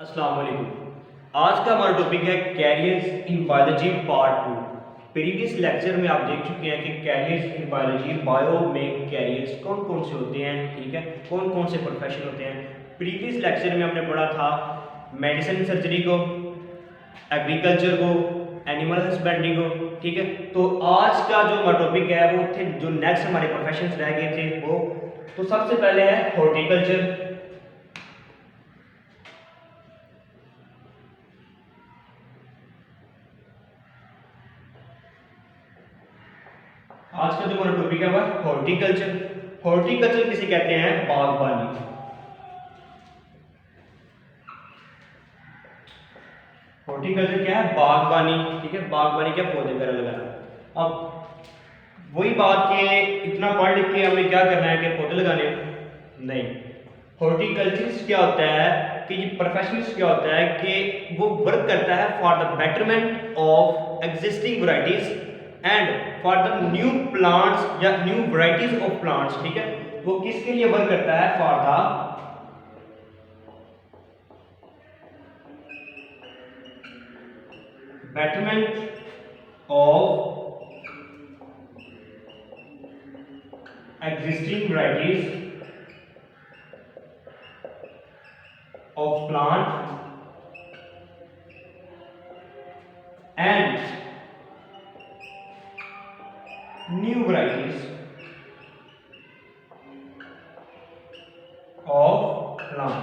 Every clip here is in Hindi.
अस्सलाम वालेकुम। आज का हमारा टॉपिक है carriers in biology part 2। Previous lecture में आप देख चुके हैं कि कैरियर्स इन बायोलॉजी बायो में कैरियर्स कौन कौन से होते हैं, ठीक है, कौन कौन से प्रोफेशन होते हैं। प्रीवियस लेक्चर में हमने पढ़ा था मेडिसिन सर्जरी को, एग्रीकल्चर को, एनिमल हस्बेंड्री को, ठीक है। तो आज का जो हमारा टॉपिक है वो थे जो नेक्स्ट हमारे प्रोफेशन रह गए थे वो, तो सबसे पहले है हॉर्टिकल्चर। आज का जो हमारा टॉपिक है वह हॉर्टिकल्चर। हॉर्टिकल्चर किसे कहते हैं? बागबानी। हॉर्टिकल्चर क्या है? बागबानी, ठीक है। बागबानी क्या? पौधे वगैरह लगाना। अब वही बात कि इतना पढ़ लिख के हमें क्या करना है कि पौधे लगाने? नहीं। हॉर्टिकल्चरिस्ट क्या होता है कि ये प्रोफेशनलिस्ट क्या होता है कि वो वर्क करता है for the betterment of existing varieties and for the new plants या न्यू वैरायटीज ऑफ प्लांट्स, ठीक है। वो किसके लिए वर्क करता है? For the betterment of existing varieties of plant and new varieties of plant।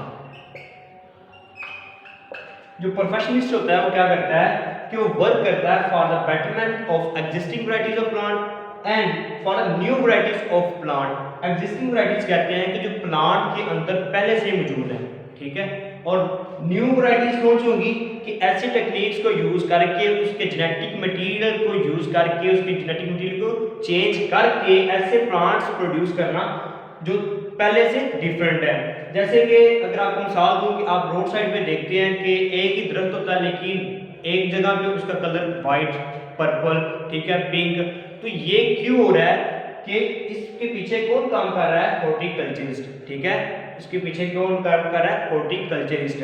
जो प्रोफेशनलिस्ट होता है वो क्या करता है कि वो वर्क करता है for the betterment of existing varieties of plant and for the new varieties of plant. Existing varieties कहते हैं कि जो प्लांट के अंदर पहले से मौजूद है, ठीक है। और न्यू वैरायटीज कौन सी होंगी कि ऐसी टेक्निक्स को यूज करके उसके जेनेटिक मटेरियल को यूज करके उसके जेनेटिक मटेरियल को चेंज करके ऐसे प्लांट्स प्रोड्यूस करना जो पहले से डिफरेंट है। जैसे कि अगर आपको मिसाल दूं कि आप रोड साइड पे देखते हैं कि एक ही दरख्त होता है लेकिन एक जगह पे उसका कलर वाइट, पर्पल, ठीक है, पिंक। तो ये क्यों हो रहा है कि इसके पीछे कौन काम कर रहा है? हॉर्टिकल्चरिस्ट, ठीक है। इसके पीछे कौन काम कर रहा है? हॉर्टिकल्चरिस्ट।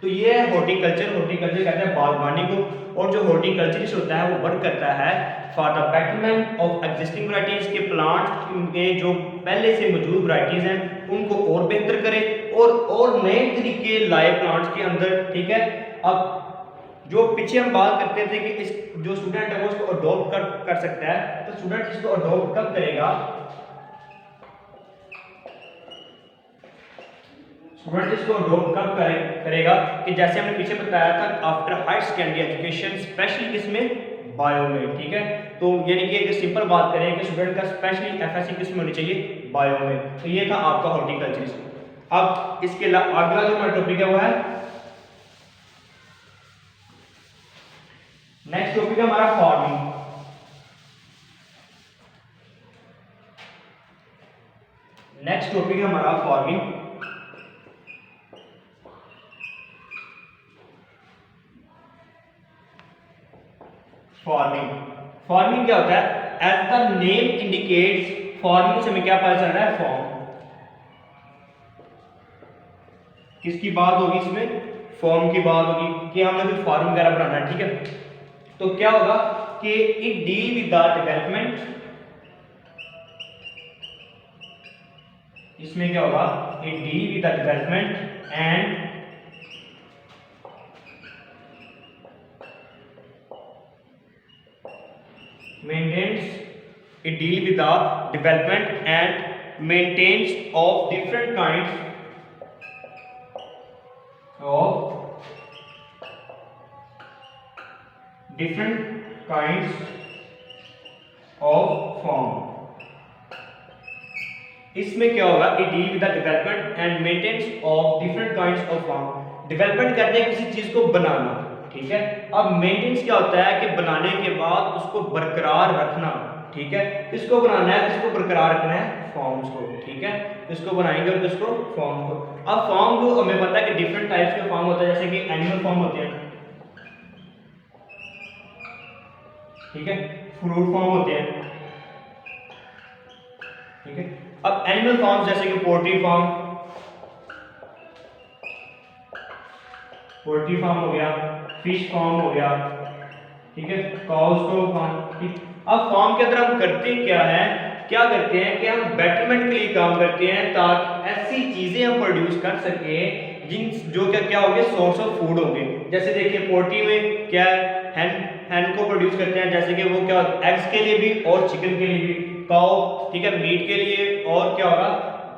तो ये है हॉर्टिकल्चर। हॉर्टिकल्चर कहते हैं बागबानी को। और जो हॉर्टिकल्चरिस्ट होता है वो वर्क करता है for the betterment of existing varieties के प्लांट में जो पहले से मौजूद वैरायटीज हैं उनको और बेहतर करे और नए तरीके लाए प्लांट्स के अंदर, ठीक है। अब जो पीछे हम बात करते थे कि इस जो स्टूडेंट है वो उसको अडॉप्ट कर सकता है, तो स्टूडेंट इसको अडॉप्ट कब करेगा? स्टूडेंट इसको अडॉप्ट कब करेगा कि जैसे हमने पीछे बताया था after higher secondary education, specially किसमें? बायो में, ठीक है। तो यानी कि अगर सिंपल बात करें कि स्टूडेंट का स्पेशली एफएससी किसमें होनी चाहिए? बायो में। तो ये था आपका हॉर्टिकल्चरिस्ट। अब इसके अगला जो हमारा टॉपिक है वो है, नेक्स्ट टॉपिक है हमारा फार्मिंग। नेक्स्ट टॉपिक है हमारा फार्मिंग। फार्मिंग फार्मिंग क्या होता है? As the name indicates, farming से हमें क्या पता चल रहा है? फॉर्म। किसकी बात होगी इसमें? फॉर्म की बात होगी कि हमने कोई फार्म वगैरह बनाना है, ठीक है। तो क्या होगा कि it deal with the development, इसमें क्या होगा? It deal with the development and maintains, it deal with the development and maintains of different kinds of form। इसमें क्या होगा? it deal with the development and maintenance of different kinds of form। Development करते हैं किसी चीज को बनाना, ठीक है। अब मेंटेनेंस क्या होता है कि बनाने के बाद उसको बरकरार रखना, ठीक है। किसको बनाना है? किसको बरकरार रखना है? फॉर्म्स को, ठीक है। किसको बनाएंगे और किसको? फॉर्म को। अब फॉर्म जो हमें पता है कि डिफरेंट टाइप्स के फॉर्म होते हैं, जैसे कि एनिमल फॉर्म होते हैं, ठीक है, फ्रूट फॉर्म होते हैं, ठीक है। अब एनिमल फॉर्म जैसे कि पोल्ट्री फार्म, पोल्ट्री फार्म हो गया, फिश फार्म हो गया, ठीक है, काउस को फार्म, ठीक। अब फार्म के अंदर हम करते क्या करते हैं कि हम बेटरमेंट के लिए काम करते हैं ताकि ऐसी चीजें हम प्रोड्यूस कर सके जिन जो क्या होंगे सोर्स ऑफ फूड होंगे। जैसे देखिए पोल्ट्री में क्या है, हैन को प्रोड्यूस करते हैं, जैसे कि वो क्या एग्स के लिए भी और चिकन के लिए भी, काउ, ठीक है, मीट के लिए, और क्या होगा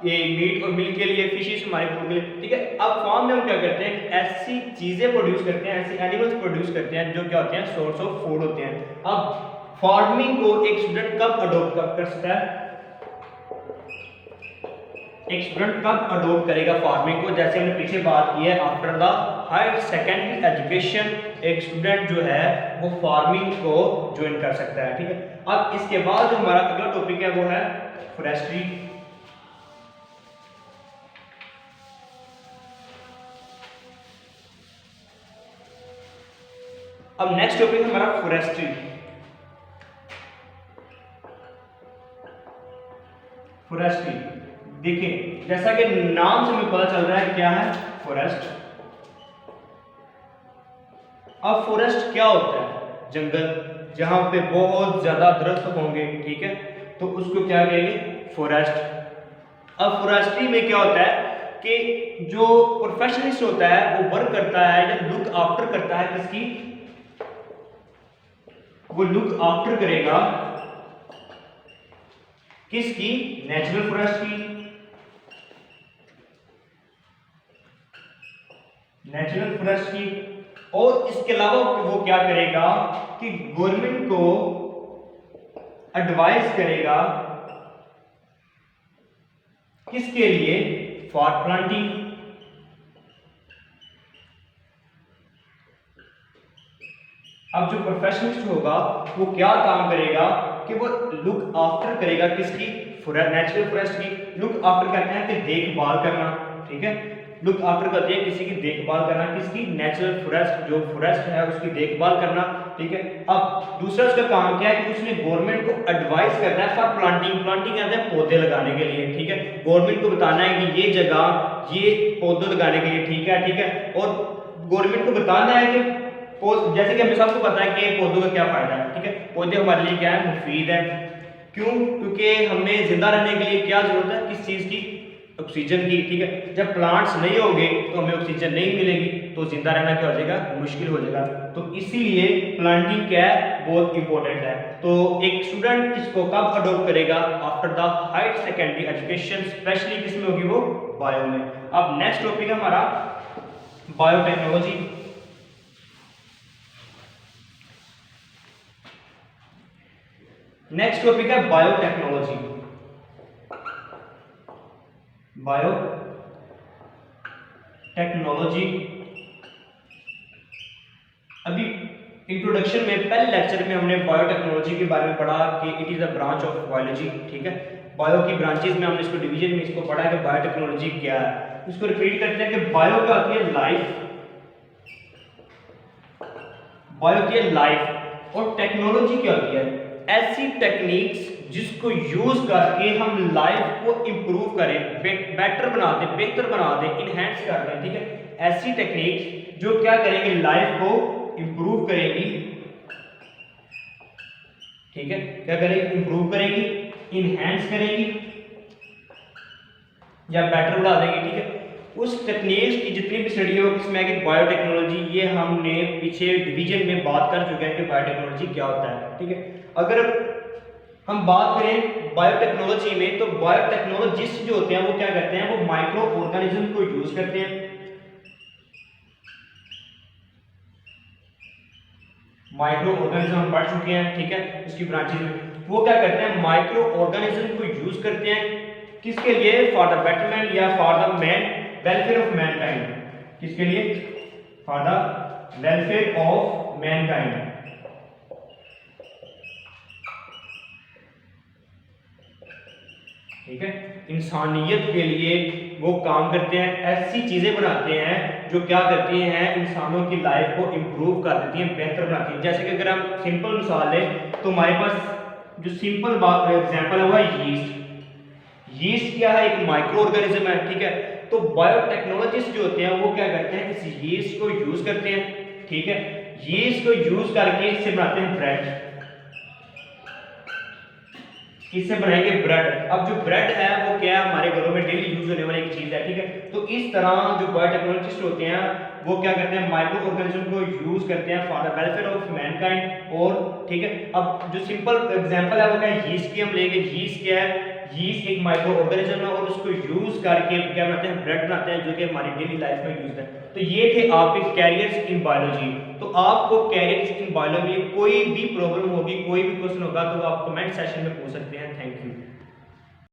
ये मीट और मिल्क के लिए, फिशेस हमारे फूड के लिए, ठीक है। अब फार्म में हम क्या करते हैं, ऐसी चीजें प्रोड्यूस करते हैं, ऐसे एनिमल्स प्रोड्यूस करते हैं जो क्या होते हैं सोर्स ऑफ फूड होते हैं। अब फार्मिंग को एक स्टूडेंट कब अडॉप्ट कर सकता है, एक स्टूडेंट कब अडॉप्ट करेगा फार्मिंग को, जैसे हमने पीछे बात की है after the higher secondary education एक स्टूडेंट जो है वो फार्मिंग को ज्वाइन कर सकता है, ठीक है। अब इसके बाद जो हमारा अगला टॉपिक है वो है फॉरेस्ट्री। अब नेक्स्ट टॉपिक है हमारा फॉरेस्ट्री। फॉरेस्ट्री देखिए जैसा कि नाम से हमें पता चल रहा है क्या है फॉरेस्ट। अब फॉरेस्ट क्या होता है, जंगल जहां पे बहुत ज्यादा दरख्त होंगे, ठीक है, तो उसको क्या कहेंगे फॉरेस्ट। अब फॉरेस्ट्री में क्या होता है कि जो प्रोफेशनलिस्ट होता है वो वर्क करता है या लुक आफ्टर करता है किसकी, वो लुक आफ्टर करेगा किसकी, नेचुरल फॉरेस्ट की, नेचुरल फॉरेस्ट की। और इसके अलावा वो क्या करेगा कि गवर्नमेंट को एडवाइस करेगा किसके लिए, फॉर प्लांटिंग। अब जो प्रोफेशनलिस्ट होगा वो क्या काम करेगा कि वो लुक आफ्टर करेगा किसकी, नेचुरल फॉरेस्ट की। लुक आफ्टर कहते हैं कि देखभाल करना, ठीक है, लुक आफ्टर करते हैं किसी की देखभाल करना, किसकी, नेचुरल फॉरेस्ट, जो फॉरेस्ट है उसकी देखभाल करना, ठीक है। अब दूसरा उसका काम क्या है कि उसने गवर्नमेंट को एडवाइस करना है फॉर प्लांटिंग। प्लांटिंग कहते हैं पौधे लगाने के लिए, ठीक है, गवर्नमेंट को बताना है कि ये जगह ये पौधे लगाने के लिए ठीक है, ठीक है। और गवर्नमेंट को बताना है कि जैसे कि हमें सबको पता है कि पौधों का क्या फायदा है, ठीक है, पौधे हमारे लिए क्या है, मुफीद है। क्यों, क्योंकि हमें जिंदा रहने के लिए क्या जरूरत है, किस चीज की, ऑक्सीजन की, ठीक है। जब प्लांट्स नहीं होंगे तो हमें ऑक्सीजन नहीं मिलेगी तो जिंदा रहना क्या हो जाएगा, मुश्किल हो जाएगा। तो इसीलिए प्लांटिंग क्या है, बहुत इंपॉर्टेंट है। तो एक स्टूडेंट इसको कब अडॉप्ट करेगा, after the higher secondary education, specially किसमें होगी, वो बायो में। अब नेक्स्ट टॉपिक है हमारा बायोटेक्नोलॉजी। नेक्स्ट टॉपिक है बायोटेक्नोलॉजी। बायोटेक्नोलॉजी अभी इंट्रोडक्शन में पहले लेक्चर में हमने बायोटेक्नोलॉजी के बारे में पढ़ा कि it is a branch of biology, ठीक है। बायो की ब्रांचेस में हमने इसको डिवीजन में इसको पढ़ा है कि बायोटेक्नोलॉजी क्या है। इसको रिपीट करते हैं कि बायो क्या होती है, लाइफ, बायो होती है लाइफ, और टेक्नोलॉजी क्या होती है, ऐसी टेक्निक्स जिसको यूज करके हम लाइफ को इंप्रूव करें, बेटर बना दें, बेहतर बना दें, इनहैंस कर दें, ठीक है। ऐसी टेक्निक्स जो क्या करेंगे, लाइफ को इंप्रूव करेगी, ठीक है, क्या करेगी, इंप्रूव करेगी, इनहैंस करेगी या बेटर बना देंगे, ठीक है। उस टेक्निक्स की जितनी भी स्टडी हो किसमें आएगी, बायोटेक्नोलॉजी। ये हमने पीछे डिवीजन में बात कर चुके हैं कि बायोटेक्नोलॉजी क्या होता है, ठीक है। अगर हम बात करें बायोटेक्नोलॉजी में तो बायोटेक्नोलॉजिस्ट जो होते हैं वो क्या करते हैं, वो माइक्रो ऑर्गेनिज्म को यूज करते हैं, माइक्रो ऑर्गेनिज्म हम पढ़ चुके हैं, ठीक है, इसकी ब्रांचेस में। वो क्या करते हैं, माइक्रो ऑर्गेनिज्म को यूज करते हैं किसके लिए, फॉर द बेटरमेंट या for the man welfare of Mankind, किसके लिए, for the welfare of Mankind, ठीक है, इंसानियत के लिए वो काम करते हैं, ऐसी चीजें बनाते हैं जो क्या करती हैं, इंसानों की लाइफ को इंप्रूव कर देती हैं, बेहतर बनाती हैं। जैसे कि अगर हम सिंपल मिसाल लें तो हमारे पास जो सिंपल बात एग्जांपल है वो है यीस्ट। यीस्ट क्या है, एक माइक्रो ऑर्गेनिज्म है, ठीक है। तो बायोटेक्नोलॉजिस्ट जो होते हैं वो क्या करते हैं, इस यीस्ट को यूज करते हैं, ठीक है, यीस्ट को यूज करके इससे बनाते हैं ब्रेड, किससे बनाएंगे, ब्रेड। अब जो ब्रेड है वो क्या है, हमारे घरों में डेली यूज होने वाली एक चीज है, ठीक है। तो इस तरह जो बायोटेक्नोलॉजिस्ट होते हैं वो क्या करते हैं, माइक्रो ऑर्गेनिज्म को यूज करते हैं for the welfare of Mankind, और ठीक है। अब जो सिंपल एग्जांपल है वो क्या है, यीस्ट की हम लेंगे। यीस्ट क्या है, यीस्ट एक माइक्रो ऑर्गेनिज्म है और उसको यूज करके क्या बनाते हैं, ब्रेड बनाते हैं, जो कि हमारी डेली लाइफ में यूज है। तो ये थे आपके कैरियर्स इन बायोलॉजी। तो आपको कैरियर्स इन बायोलॉजी कोई भी प्रॉब्लम होगी, कोई भी क्वेश्चन होगा तो आप कमेंट सेक्शन में पूछ सकते हैं। Thank you.